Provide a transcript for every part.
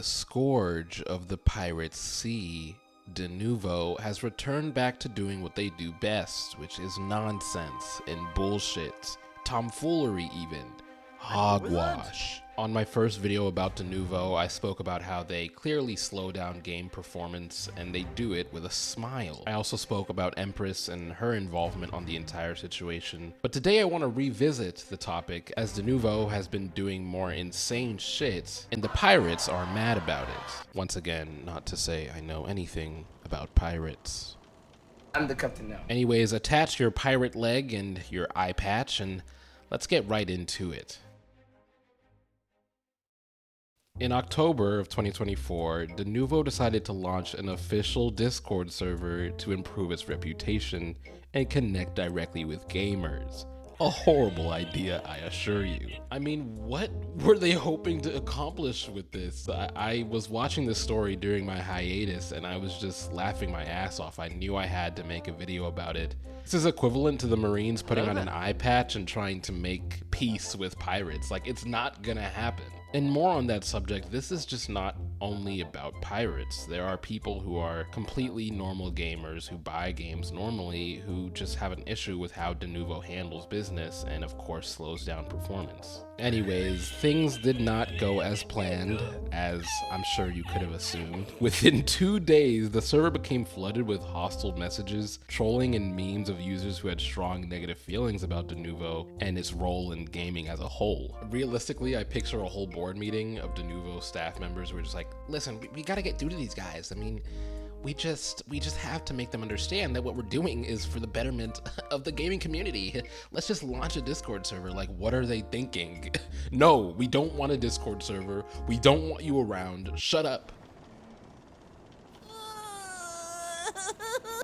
scourge of the pirate sea, Denuvo has returned back to doing what they do best, which is nonsense and bullshit, tomfoolery even, hogwash. On my first video about Denuvo, I spoke about how they clearly slow down game performance and they do it with a smile. I also spoke about Empress and her involvement on the entire situation. But today I want to revisit the topic as Denuvo has been doing more insane shit and the pirates are mad about it. Once again, not to say I know anything about pirates. I'm the captain now. Anyways, attach your pirate leg and your eye patch and let's get right into it. In October of 2024, Denuvo decided to launch an official Discord server to improve its reputation and connect directly with gamers. A horrible idea, I assure you. I mean, what were they hoping to accomplish with this? I was watching this story during my hiatus and I was just laughing my ass off. I knew I had to make a video about it. This is equivalent to the Marines putting on an eye patch and trying to make peace with pirates. Like, it's not gonna happen. And more on that subject, this is just not only about pirates. There are people who are completely normal gamers who buy games normally who just have an issue with how Denuvo handles business and of course slows down performance. Anyways, things did not go as planned, as I'm sure you could have assumed. Within 2 days, the server became flooded with hostile messages, trolling and memes of users who had strong negative feelings about Denuvo and its role in gaming as a whole. Realistically, I picture a whole board meeting of Denuvo staff members who were just like, listen, we gotta get due to these guys. I mean, we just have to make them understand that what we're doing is for the betterment of the gaming community. Let's just launch a Discord server. Like, what are they thinking? No, we don't want a Discord server. We don't want you around. Shut up.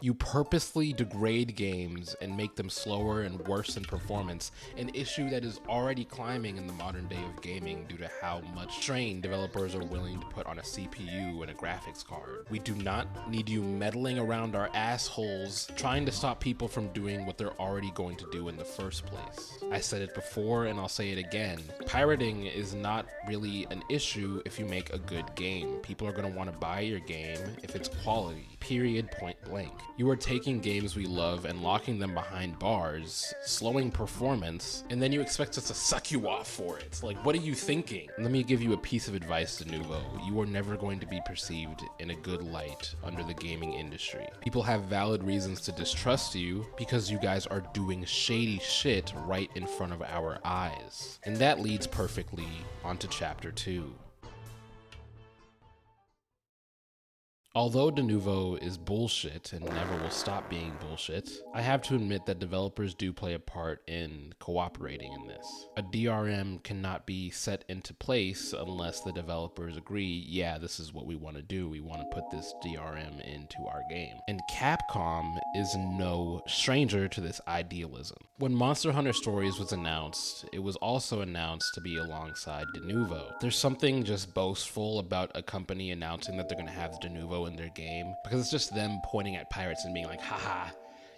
You purposely degrade games and make them slower and worse in performance, an issue that is already climbing in the modern day of gaming due to how much strain developers are willing to put on a CPU and a graphics card. We do not need you meddling around our assholes trying to stop people from doing what they're already going to do in the first place. I said it before and I'll say it again. Pirating is not really an issue if you make a good game. People are going to want to buy your game if it's quality, period, point blank. You are taking games we love and locking them behind bars, slowing performance, and then you expect us to suck you off for it. Like, what are you thinking? Let me give you a piece of advice, Denuvo. You are never going to be perceived in a good light under the gaming industry. People have valid reasons to distrust you because you guys are doing shady shit right in front of our eyes. And that leads perfectly onto chapter 2. Although Denuvo is bullshit and never will stop being bullshit, I have to admit that developers do play a part in cooperating in this. A DRM cannot be set into place unless the developers agree, yeah, this is what we want to do. We want to put this DRM into our game. And Capcom is no stranger to this idealism. When Monster Hunter Stories was announced, it was also announced to be alongside Denuvo. There's something just boastful about a company announcing that they're going to have Denuvo in their game, because it's just them pointing at pirates and being like, haha,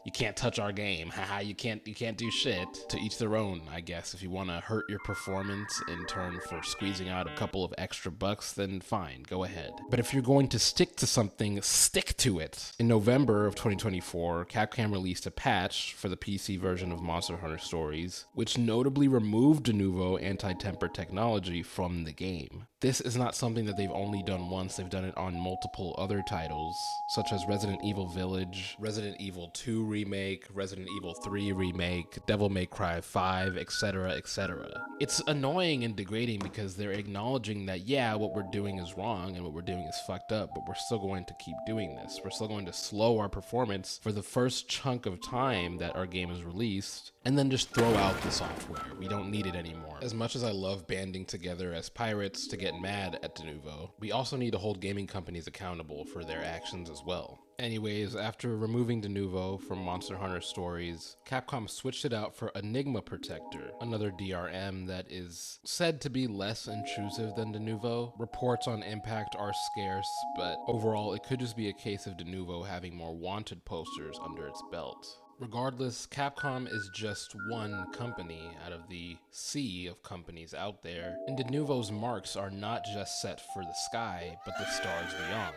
you can't touch our game, haha, you can't do shit. To each their own, I guess. If you want to hurt your performance in turn for squeezing out a couple of extra bucks, then fine, go ahead. But if you're going to stick to something, stick to it. In November of 2024, Capcom released a patch for the PC version of Monster Hunter Stories, which notably removed Denuvo anti-tamper technology from the game. This is not something that they've only done once, they've done it on multiple other titles, such as Resident Evil Village, Resident Evil 2 Remake, Resident Evil 3 Remake, Devil May Cry 5, etc., etc. It's annoying and degrading because they're acknowledging that, yeah, what we're doing is wrong and what we're doing is fucked up, but we're still going to keep doing this. We're still going to slow our performance for the first chunk of time that our game is released, and then just throw out the software. We don't need it anymore. As much as I love banding together as pirates to get mad at Denuvo, we also need to hold gaming companies accountable for their actions as well. Anyways, after removing Denuvo from Monster Hunter Stories, Capcom switched it out for Enigma Protector, another DRM that is said to be less intrusive than Denuvo. Reports on impact are scarce, but overall it could just be a case of Denuvo having more wanted posters under its belt. Regardless, Capcom is just one company out of the sea of companies out there, and Denuvo's marks are not just set for the sky, but the stars beyond,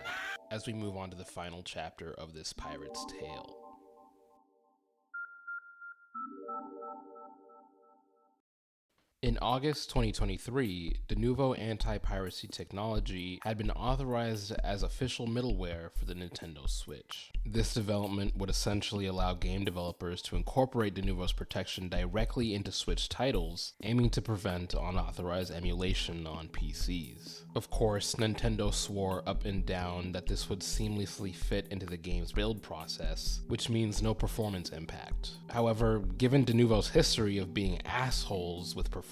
as we move on to the final chapter of this pirate's tale. In August 2023, Denuvo anti-piracy technology had been authorized as official middleware for the Nintendo Switch. This development would essentially allow game developers to incorporate Denuvo's protection directly into Switch titles, aiming to prevent unauthorized emulation on PCs. Of course, Nintendo swore up and down that this would seamlessly fit into the game's build process, which means no performance impact. However, given Denuvo's history of being assholes with performance,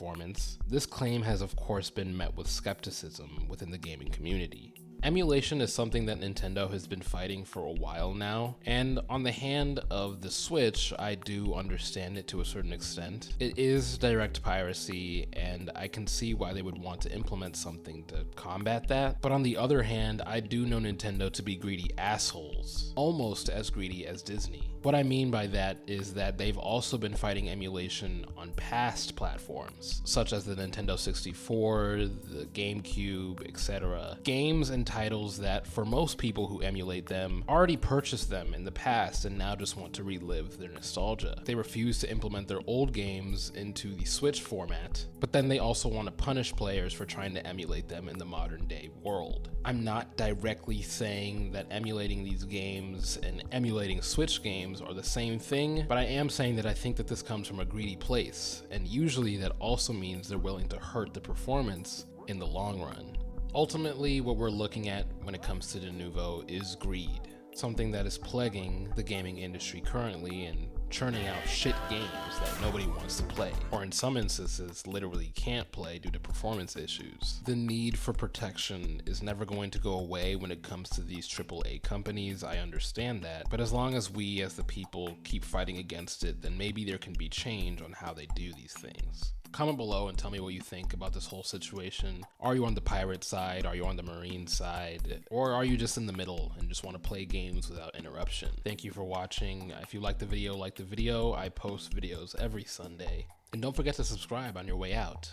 this claim has of course been met with skepticism within the gaming community. Emulation is something that Nintendo has been fighting for a while now, and on the hand of the Switch, I do understand it to a certain extent. It is direct piracy, and I can see why they would want to implement something to combat that, but on the other hand, I do know Nintendo to be greedy assholes, almost as greedy as Disney. What I mean by that is that they've also been fighting emulation on past platforms, such as the Nintendo 64, the GameCube, etc. Games and titles that, for most people who emulate them, already purchased them in the past and now just want to relive their nostalgia. They refuse to implement their old games into the Switch format, but then they also want to punish players for trying to emulate them in the modern day world. I'm not directly saying that emulating these games and emulating Switch games are the same thing, but I am saying that I think that this comes from a greedy place, and usually that also means they're willing to hurt the performance in the long run. Ultimately, what we're looking at when it comes to Denuvo is greed, something that is plaguing the gaming industry currently and churning out shit games that nobody wants to play, or in some instances literally can't play due to performance issues. The need for protection is never going to go away when it comes to these AAA companies, I understand that, but as long as we as the people keep fighting against it, then maybe there can be change on how they do these things. Comment below and tell me what you think about this whole situation. Are you on the pirate side? Are you on the marine side? Or are you just in the middle and just want to play games without interruption? Thank you for watching. If you like the video, like the video. I post videos every Sunday. And don't forget to subscribe on your way out.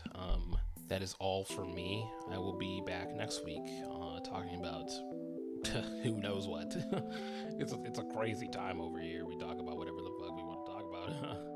That is all for me. I will be back next week talking about who knows what. It's a crazy time over here. We talk about whatever the fuck we want to talk about.